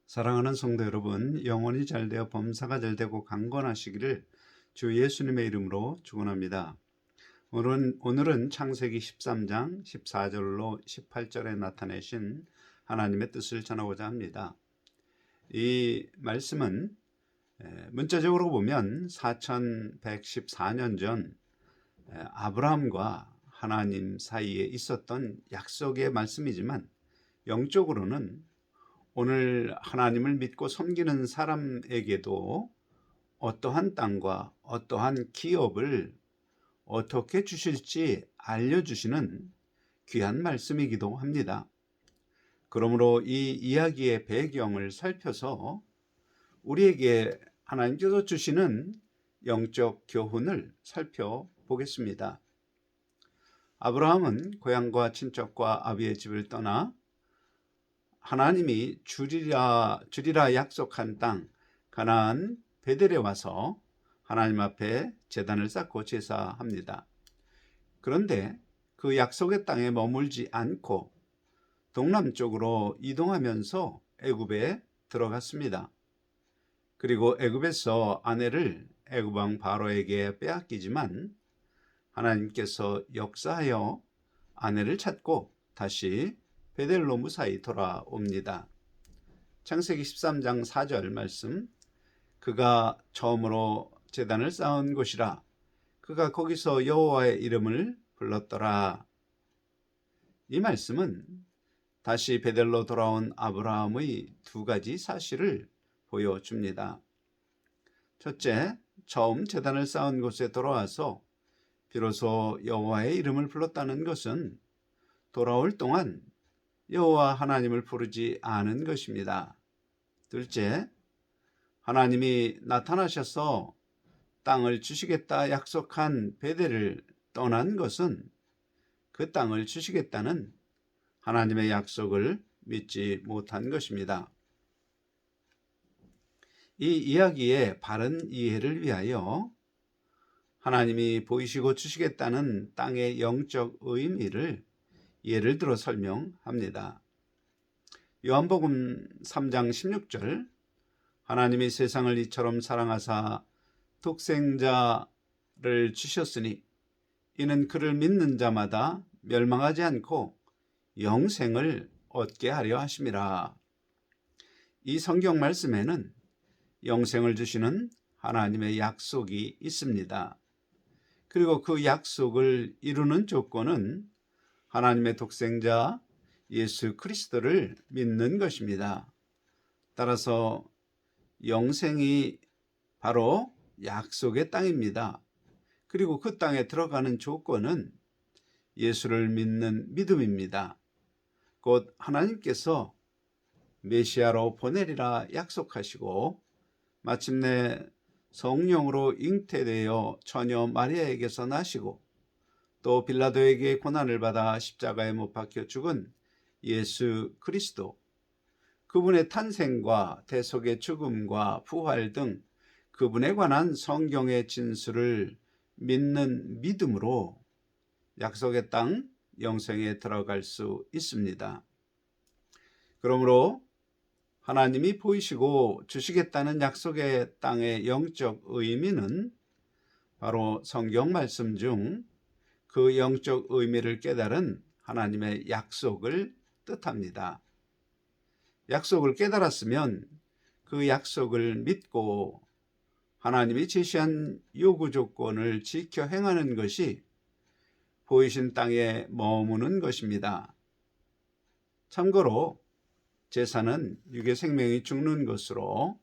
사랑하는 성도 여러분, 영혼이 잘되어 범사가 잘되고 강건하시기를 주 예수님의 이름으로 축원합니다. 오늘은 창세기 13장 14절로 18절에 나타내신 하나님의 뜻을 전하고자 합니다. 이 말씀은 문자적으로 보면 4114년 전 아브라함과 하나님 사이에 있었던 약속의 말씀이지만, 영적으로는 오늘 하나님을 믿고 섬기는 사람에게도 어떠한 땅과 어떠한 기업을 어떻게 주실지 알려주시는 귀한 말씀이기도 합니다. 그러므로 이 이야기의 배경을 살펴서 우리에게 하나님께서 주시는 영적 교훈을 살펴보겠습니다. 아브라함은 고향과 친척과 아비의 집을 떠나 하나님이 주리라 약속한 땅 가나안 베델에 와서 하나님 앞에 제단을 쌓고 제사합니다. 그런데 그 약속의 땅에 머물지 않고 동남쪽으로 이동하면서 애굽에 들어갔습니다. 그리고 애굽에서 아내를 애굽 왕 바로에게 빼앗기지만 하나님께서 역사하여 아내를 찾고 다시 베델로 무사히 돌아옵니다. 창세기 13장 4절 말씀, 그가 처음으로 제단을 쌓은 곳이라 그가 거기서 여호와의 이름을 불렀더라. 이 말씀은 다시 베델로 돌아온 아브라함의 두 가지 사실을 보여줍니다. 첫째, 처음 제단을 쌓은 곳에 돌아와서 비로소 여호와의 이름을 불렀다는 것은 돌아올 동안 여호와 하나님을 부르지 않은 것입니다. 둘째, 하나님이 나타나셔서 땅을 주시겠다 약속한 베델을 떠난 것은 그 땅을 주시겠다는 하나님의 약속을 믿지 못한 것입니다. 이 이야기의 바른 이해를 위하여 하나님이 보이시고 주시겠다는 땅의 영적 의미를 예를 들어 설명합니다. 요한복음 3장 16절, 하나님이 세상을 이처럼 사랑하사 독생자를 주셨으니 이는 그를 믿는 자마다 멸망하지 않고 영생을 얻게 하려 하심이라. 이 성경 말씀에는 영생을 주시는 하나님의 약속이 있습니다. 그리고 그 약속을 이루는 조건은 하나님의 독생자 예수 그리스도를 믿는 것입니다. 따라서 영생이 바로 약속의 땅입니다. 그리고 그 땅에 들어가는 조건은 예수를 믿는 믿음입니다. 곧 하나님께서 메시아로 보내리라 약속하시고 마침내 성령으로 잉태되어 처녀 마리아에게서 나시고 또 빌라도에게 고난을 받아 십자가에 못 박혀 죽은 예수 그리스도, 그분의 탄생과 대속의 죽음과 부활 등 그분에 관한 성경의 진술을 믿는 믿음으로 약속의 땅 영생에 들어갈 수 있습니다. 그러므로 하나님이 보이시고 주시겠다는 약속의 땅의 영적 의미는 바로 성경 말씀 중 그 영적 의미를 깨달은 하나님의 약속을 뜻합니다. 약속을 깨달았으면 그 약속을 믿고 하나님이 제시한 요구 조건을 지켜 행하는 것이 보이신 땅에 머무는 것입니다. 참고로 제사는 육의 생명이 죽는 것으로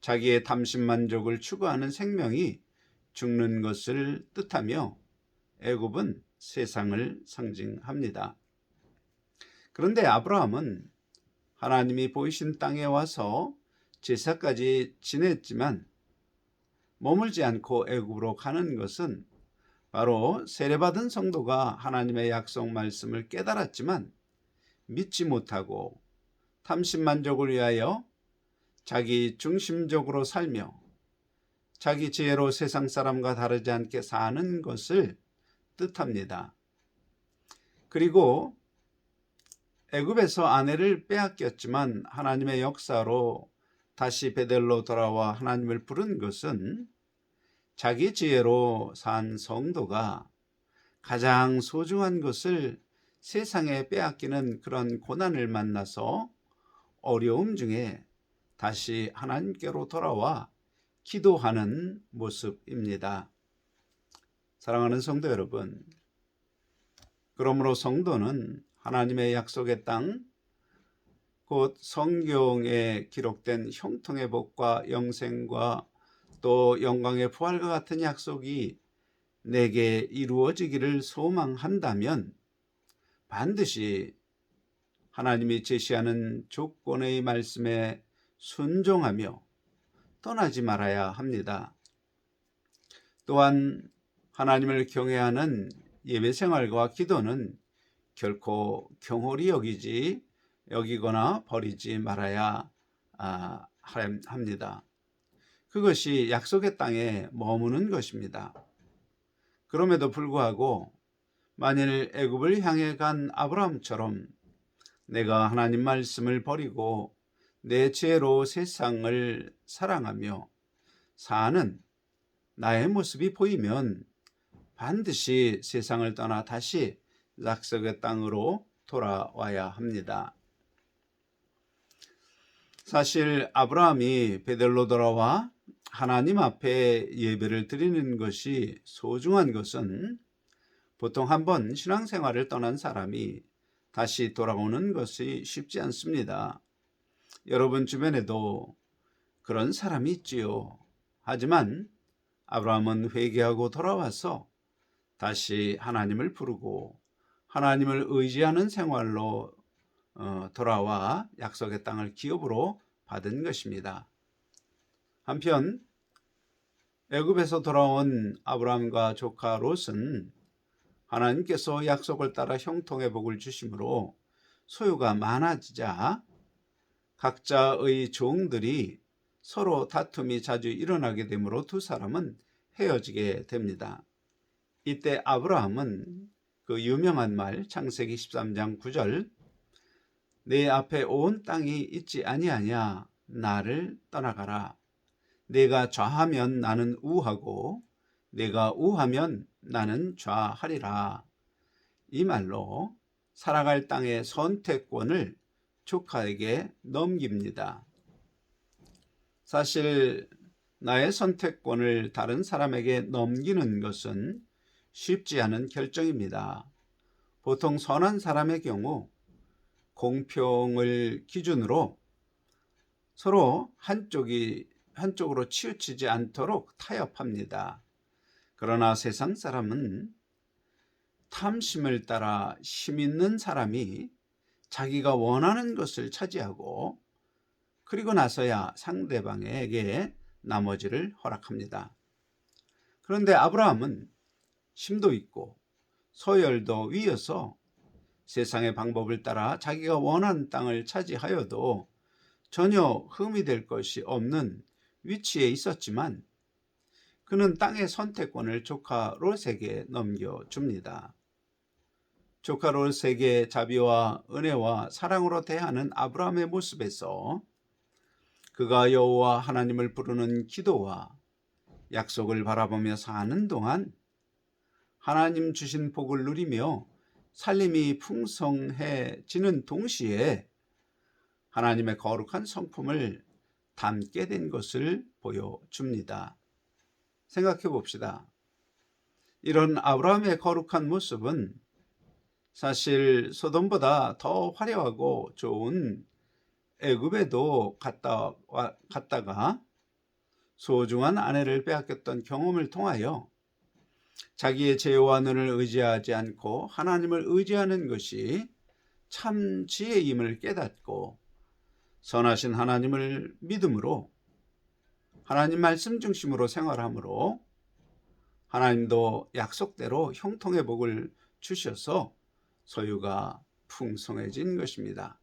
자기의 탐심만족을 추구하는 생명이 죽는 것을 뜻하며 애굽은 세상을 상징합니다. 그런데 아브라함은 하나님이 보이신 땅에 와서 제사까지 지냈지만 머물지 않고 애굽으로 가는 것은 바로 세례받은 성도가 하나님의 약속 말씀을 깨달았지만 믿지 못하고 탐심만족을 위하여 자기 중심적으로 살며 자기 지혜로 세상 사람과 다르지 않게 사는 것을 뜻합니다. 그리고 애굽에서 아내를 빼앗겼지만 하나님의 역사로 다시 베델로 돌아와 하나님을 부른 것은 자기 지혜로 산 성도가 가장 소중한 것을 세상에 빼앗기는 그런 고난을 만나서 어려움 중에 다시 하나님께로 돌아와 기도하는 모습입니다. 사랑하는 성도 여러분, 그러므로 성도는 하나님의 약속의 땅, 곧 성경에 기록된 형통의 복과 영생과 또 영광의 부활과 같은 약속이 내게 이루어지기를 소망한다면 반드시 하나님이 제시하는 조건의 말씀에 순종하며 떠나지 말아야 합니다. 또한 하나님을 경외하는 예배 생활과 기도는 결코 경홀히 여기거나 버리지 말아야 합니다. 그것이 약속의 땅에 머무는 것입니다. 그럼에도 불구하고 만일 애굽을 향해 간 아브라함처럼 내가 하나님 말씀을 버리고 내 죄로 세상을 사랑하며 사는 나의 모습이 보이면 반드시 세상을 떠나 다시 약속의 땅으로 돌아와야 합니다. 사실 아브라함이 베델로 돌아와 하나님 앞에 예배를 드리는 것이 소중한 것은 보통 한번 신앙생활을 떠난 사람이 다시 돌아오는 것이 쉽지 않습니다. 여러분 주변에도 그런 사람이 있지요. 하지만 아브라함은 회개하고 돌아와서 다시 하나님을 부르고 하나님을 의지하는 생활로 돌아와 약속의 땅을 기업으로 받은 것입니다. 한편 애굽에서 돌아온 아브라함과 조카 롯은 하나님께서 약속을 따라 형통의 복을 주심으로 소유가 많아지자 각자의 종들이 서로 다툼이 자주 일어나게 되므로 두 사람은 헤어지게 됩니다. 이때 아브라함은 그 유명한 말 창세기 13장 9절 내 앞에 온 땅이 있지 아니하냐 나를 떠나가라. 내가 좌하면 나는 우하고 내가 우하면 나는 좌하리라. 이 말로 살아갈 땅의 선택권을 조카에게 넘깁니다. 사실 나의 선택권을 다른 사람에게 넘기는 것은 쉽지 않은 결정입니다. 보통 선한 사람의 경우 공평을 기준으로 서로 한쪽으로 치우치지 않도록 타협합니다. 그러나 세상 사람은 탐심을 따라 힘 있는 사람이 자기가 원하는 것을 차지하고 그리고 나서야 상대방에게 나머지를 허락합니다. 그런데 아브라함은 심도 있고 서열도 위여서 세상의 방법을 따라 자기가 원하는 땅을 차지하여도 전혀 흠이 될 것이 없는 위치에 있었지만 그는 땅의 선택권을 조카 롯에게 넘겨줍니다. 조카 롯에게 자비와 은혜와 사랑으로 대하는 아브라함의 모습에서 그가 여호와 하나님을 부르는 기도와 약속을 바라보며 사는 동안 하나님 주신 복을 누리며 살림이 풍성해지는 동시에 하나님의 거룩한 성품을 담게 된 것을 보여줍니다. 생각해 봅시다. 이런 아브라함의 거룩한 모습은 사실 소돔보다 더 화려하고 좋은 애굽에도 갔다가 소중한 아내를 빼앗겼던 경험을 통하여 자기의 재화와 눈을 의지하지 않고 하나님을 의지하는 것이 참 지혜임을 깨닫고 선하신 하나님을 믿음으로 하나님 말씀 중심으로 생활함으로 하나님도 약속대로 형통의 복을 주셔서 소유가 풍성해진 것입니다.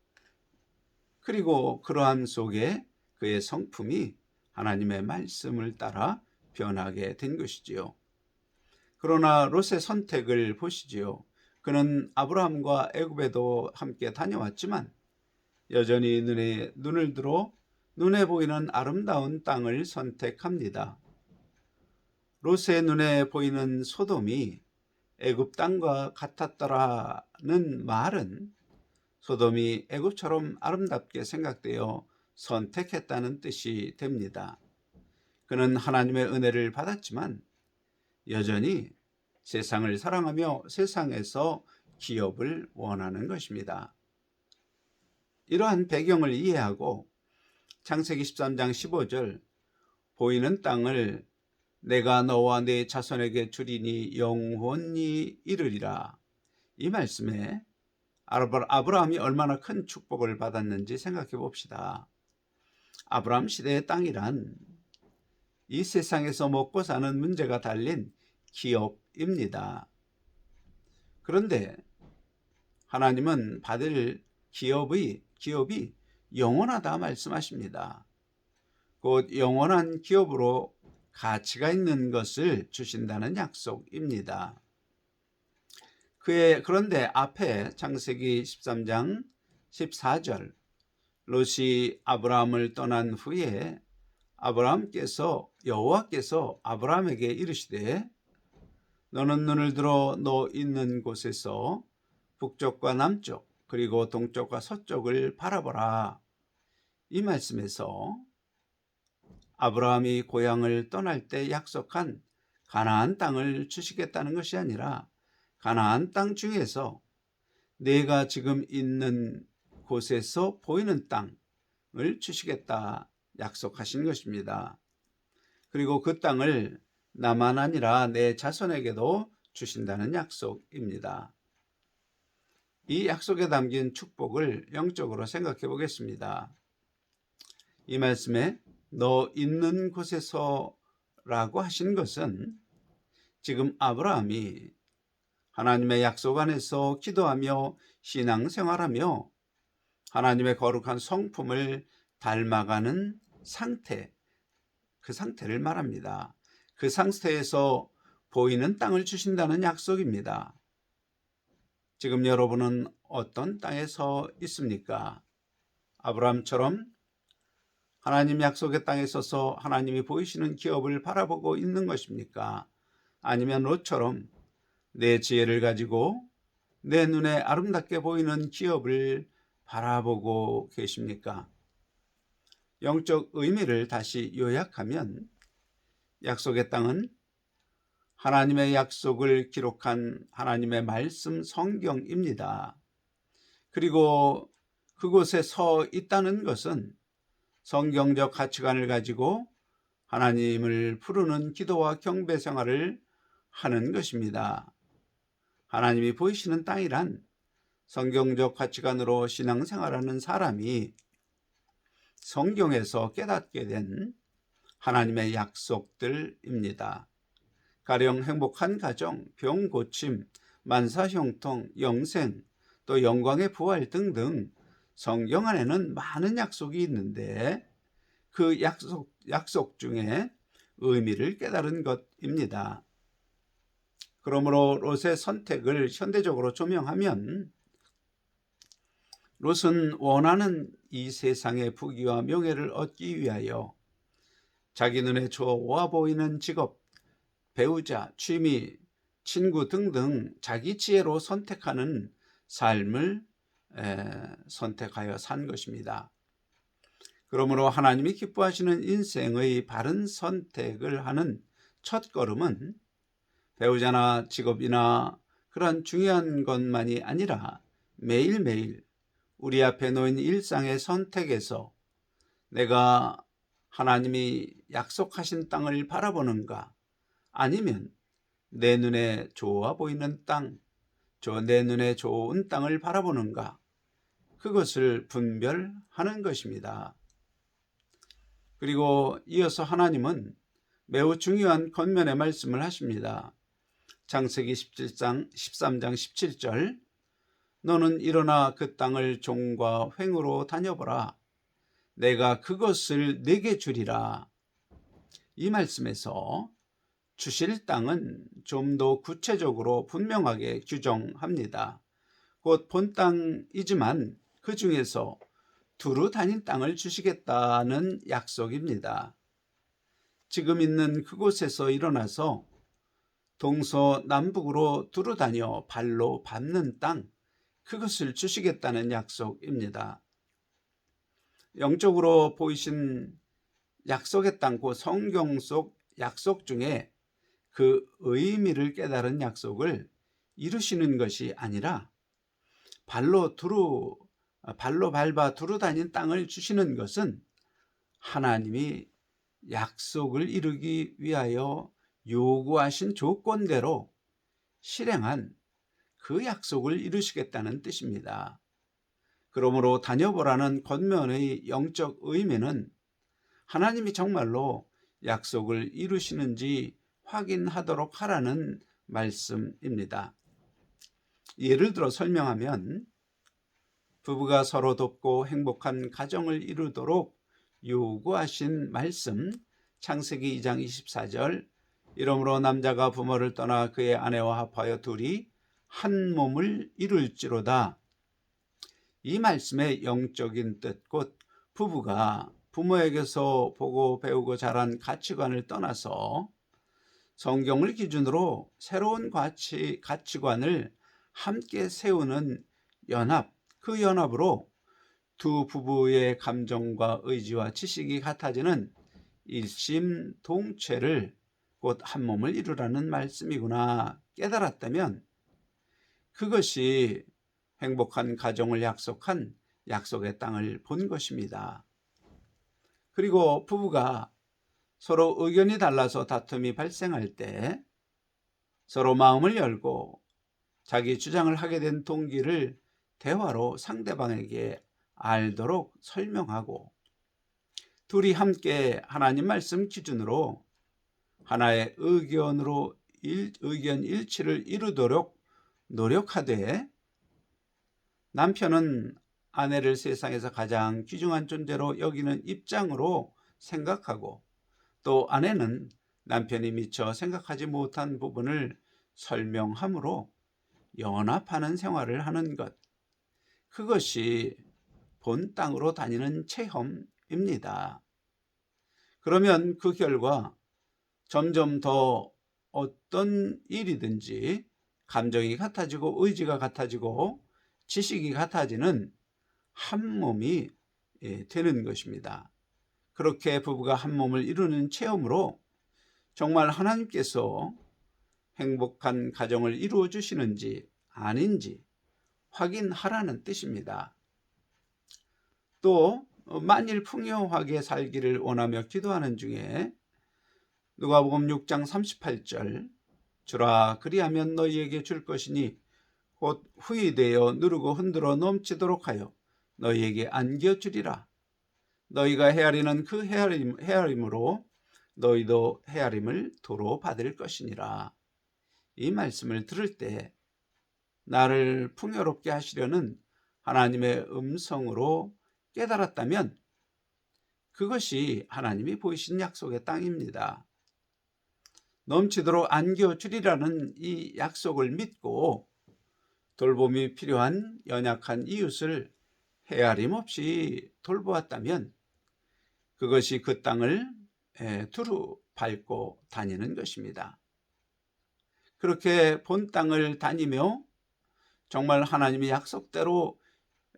그리고 그러한 속에 그의 성품이 하나님의 말씀을 따라 변하게 된 것이지요. 그러나 롯의 선택을 보시지요. 그는 아브라함과 애굽에도 함께 다녀왔지만 여전히 눈을 들어 눈에 보이는 아름다운 땅을 선택합니다. 롯의 눈에 보이는 소돔이 애굽 땅과 같았더라는 말은 소돔이 애굽처럼 아름답게 생각되어 선택했다는 뜻이 됩니다. 그는 하나님의 은혜를 받았지만 여전히 세상을 사랑하며 세상에서 기업을 원하는 것입니다. 이러한 배경을 이해하고 창세기 13장 15절 보이는 땅을 내가 너와 네 자손에게 주리니 영원히 이르리라, 이 말씀에 아브라함이 얼마나 큰 축복을 받았는지 생각해 봅시다. 아브라함 시대의 땅이란 이 세상에서 먹고 사는 문제가 달린 기업입니다. 그런데 하나님은 받을 기업이 영원하다 말씀하십니다. 곧 영원한 기업으로 가치가 있는 것을 주신다는 약속입니다. 그런데 앞에 창세기 13장 14절 롯이 아브라함을 떠난 후에 여호와께서 아브라함에게 이르시되 너는 눈을 들어 너 있는 곳에서 북쪽과 남쪽 그리고 동쪽과 서쪽을 바라보라, 이 말씀에서 아브라함이 고향을 떠날 때 약속한 가나안 땅을 주시겠다는 것이 아니라 가나안 땅 중에서 내가 지금 있는 곳에서 보이는 땅을 주시겠다 약속하신 것입니다. 그리고 그 땅을 나만 아니라 내 자손에게도 주신다는 약속입니다. 이 약속에 담긴 축복을 영적으로 생각해 보겠습니다. 이 말씀에 너 있는 곳에서 라고 하신 것은 지금 아브라함이 하나님의 약속 안에서 기도하며 신앙생활하며 하나님의 거룩한 성품을 닮아가는 상태, 그 상태를 말합니다. 그 상태에서 보이는 땅을 주신다는 약속입니다. 지금 여러분은 어떤 땅에 서 있습니까? 아브라함처럼 하나님 약속의 땅에 서서 하나님이 보이시는 기업을 바라보고 있는 것입니까? 아니면 롯처럼 내 지혜를 가지고 내 눈에 아름답게 보이는 기업을 바라보고 계십니까? 영적 의미를 다시 요약하면 약속의 땅은 하나님의 약속을 기록한 하나님의 말씀 성경입니다. 그리고 그곳에 서 있다는 것은 성경적 가치관을 가지고 하나님을 부르는 기도와 경배 생활을 하는 것입니다. 하나님이 보이시는 땅이란 성경적 가치관으로 신앙생활하는 사람이 성경에서 깨닫게 된 하나님의 약속들입니다. 가령 행복한 가정, 병 고침, 만사 형통, 영생, 또 영광의 부활 등등 성경 안에는 많은 약속이 있는데 그 약속 중에 의미를 깨달은 것입니다. 그러므로 롯의 선택을 현대적으로 조명하면 롯은 원하는 이 세상의 부귀와 명예를 얻기 위하여 자기 눈에 좋아 보이는 직업, 배우자, 취미, 친구 등등 자기 지혜로 선택하는 삶을 선택하여 산 것입니다. 그러므로 하나님이 기뻐하시는 인생의 바른 선택을 하는 첫 걸음은 배우자나 직업이나 그런 중요한 것만이 아니라 매일매일 우리 앞에 놓인 일상의 선택에서 내가 하나님이 약속하신 땅을 바라보는가, 아니면 내 눈에 좋아 보이는 땅, 내 눈에 좋은 땅을 바라보는가, 그것을 분별하는 것입니다. 그리고 이어서 하나님은 매우 중요한 권면의 말씀을 하십니다. 창세기 13장 17절 너는 일어나 그 땅을 종과 횡으로 다녀보라. 내가 그것을 네게 주리라. 이 말씀에서 주실 땅은 좀 더 구체적으로 분명하게 규정합니다. 곧 본 땅이지만 그 중에서 두루 다닌 땅을 주시겠다는 약속입니다. 지금 있는 그곳에서 일어나서 동서남북으로 두루 다녀 발로 밟는 땅, 그것을 주시겠다는 약속입니다. 영적으로 보이신 약속의 땅, 그 성경 속 약속 중에 그 의미를 깨달은 약속을 이루시는 것이 아니라 발로 밟아 두루 다닌 땅을 주시는 것은 하나님이 약속을 이루기 위하여 요구하신 조건대로 실행한 그 약속을 이루시겠다는 뜻입니다. 그러므로 다녀보라는 권면의 영적 의미는 하나님이 정말로 약속을 이루시는지 확인하도록 하라는 말씀입니다. 예를 들어 설명하면 부부가 서로 돕고 행복한 가정을 이루도록 요구하신 말씀, 창세기 2장 24절, 이러므로 남자가 부모를 떠나 그의 아내와 합하여 둘이 한 몸을 이룰지로다. 이 말씀의 영적인 뜻, 곧 부부가 부모에게서 보고 배우고 자란 가치관을 떠나서 성경을 기준으로 새로운 가치관을 함께 세우는 연합, 그 연합으로 두 부부의 감정과 의지와 지식이 같아지는 일심동체를 곧 한 몸을 이루라는 말씀이구나 깨달았다면 그것이 행복한 가정을 약속한 약속의 땅을 본 것입니다. 그리고 부부가 서로 의견이 달라서 다툼이 발생할 때 서로 마음을 열고 자기 주장을 하게 된 동기를 대화로 상대방에게 알도록 설명하고 둘이 함께 하나님 말씀 기준으로 하나의 의견 일치를 이루도록 노력하되 남편은 아내를 세상에서 가장 귀중한 존재로 여기는 입장으로 생각하고 또 아내는 남편이 미처 생각하지 못한 부분을 설명함으로 연합하는 생활을 하는 것, 그것이 본 땅으로 다니는 체험입니다. 그러면 그 결과 점점 더 어떤 일이든지 감정이 같아지고 의지가 같아지고 지식이 같아지는 한 몸이 되는 것입니다. 그렇게 부부가 한 몸을 이루는 체험으로 정말 하나님께서 행복한 가정을 이루어 주시는지 아닌지 확인하라는 뜻입니다. 또 만일 풍요하게 살기를 원하며 기도하는 중에 누가복음 6장 38절 주라 그리하면 너희에게 줄 것이니 곧 후이되어 누르고 흔들어 넘치도록 하여 너희에게 안겨주리라. 너희가 헤아리는 그 헤아림으로 너희도 헤아림을 도로 받을 것이니라. 이 말씀을 들을 때 나를 풍요롭게 하시려는 하나님의 음성으로 깨달았다면 그것이 하나님이 보이신 약속의 땅입니다. 넘치도록 안겨주리라는 이 약속을 믿고 돌봄이 필요한 연약한 이웃을 헤아림 없이 돌보았다면 그것이 그 땅을 두루 밟고 다니는 것입니다. 그렇게 본 땅을 다니며 정말 하나님이 약속대로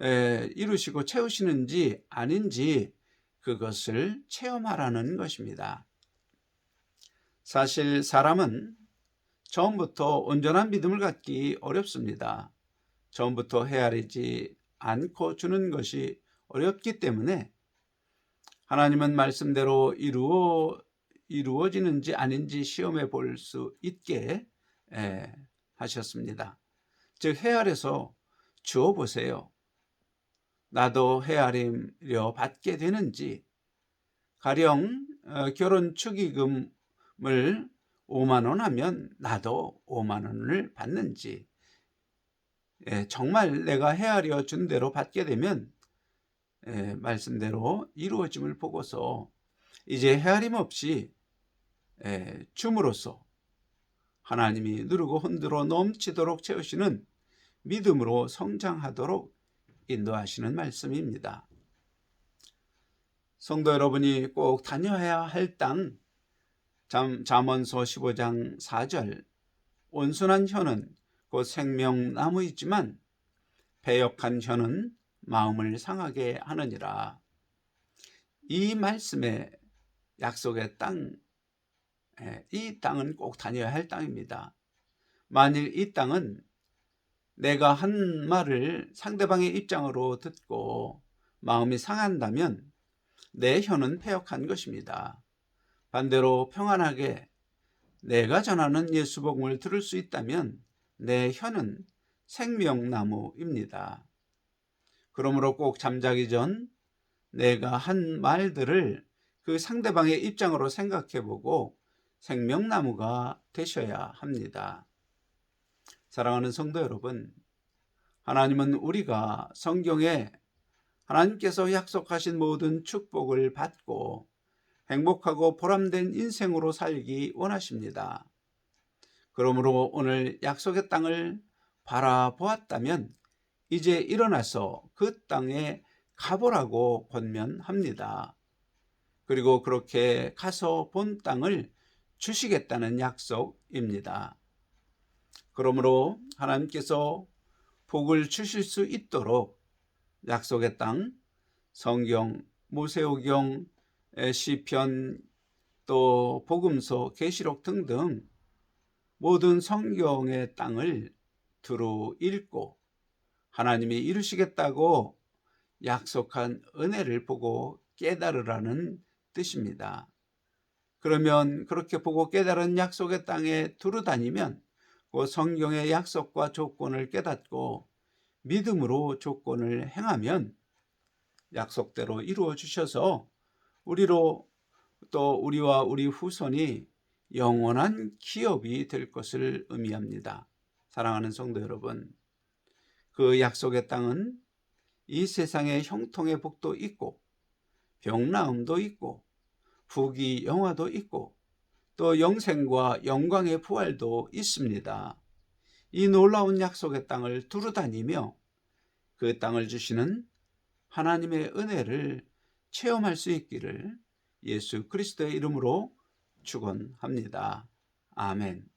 이루시고 채우시는지 아닌지 그것을 체험하라는 것입니다. 사실 사람은 처음부터 온전한 믿음을 갖기 어렵습니다. 처음부터 헤아리지 않고 주는 것이 어렵기 때문에 하나님은 말씀대로 이루어지는지 아닌지 시험해 볼 수 있게 하셨습니다. 즉 헤아려서 주어 보세요. 나도 헤아리려 받게 되는지, 가령 결혼 축의금을 5만 원 하면 나도 5만 원을 받는지, 정말 내가 헤아려 준 대로 받게 되면 말씀대로 이루어짐을 보고서 이제 헤아림 없이 줌으로써 하나님이 누르고 흔들어 넘치도록 채우시는 믿음으로 성장하도록 인도하시는 말씀입니다. 성도 여러분이 꼭 다녀야 할 땅, 잠언서 15장 4절, 온순한 혀는 곧 생명나무이지만 배역한 혀는 마음을 상하게 하느니라. 이 말씀의 약속의 땅, 이 땅은 꼭 다녀야 할 땅입니다. 만일 이 땅은 내가 한 말을 상대방의 입장으로 듣고 마음이 상한다면 내 혀는 패역한 것입니다. 반대로 평안하게 내가 전하는 예수 복음을 들을 수 있다면 내 혀는 생명나무입니다. 그러므로 꼭 잠자기 전 내가 한 말들을 그 상대방의 입장으로 생각해보고 생명나무가 되셔야 합니다. 사랑하는 성도 여러분, 하나님은 우리가 성경에 하나님께서 약속하신 모든 축복을 받고 행복하고 보람된 인생으로 살기 원하십니다. 그러므로 오늘 약속의 땅을 바라보았다면 이제 일어나서 그 땅에 가보라고 권면합니다. 그리고 그렇게 가서 본 땅을 주시겠다는 약속입니다. 그러므로 하나님께서 복을 주실 수 있도록 약속의 땅, 성경, 모세오경, 시편, 또 복음서, 계시록 등등 모든 성경의 땅을 두루 읽고 하나님이 이루시겠다고 약속한 은혜를 보고 깨달으라는 뜻입니다. 그러면 그렇게 보고 깨달은 약속의 땅에 두루 다니면 그 성경의 약속과 조건을 깨닫고 믿음으로 조건을 행하면 약속대로 이루어 주셔서 우리로 또 우리와 우리 후손이 영원한 기업이 될 것을 의미합니다. 사랑하는 성도 여러분, 그 약속의 땅은 이 세상의 형통의 복도 있고 병나음도 있고 부귀영화도 있고 또 영생과 영광의 부활도 있습니다. 이 놀라운 약속의 땅을 두루 다니며 그 땅을 주시는 하나님의 은혜를 체험할 수 있기를 예수 그리스도의 이름으로 축원합니다. 아멘.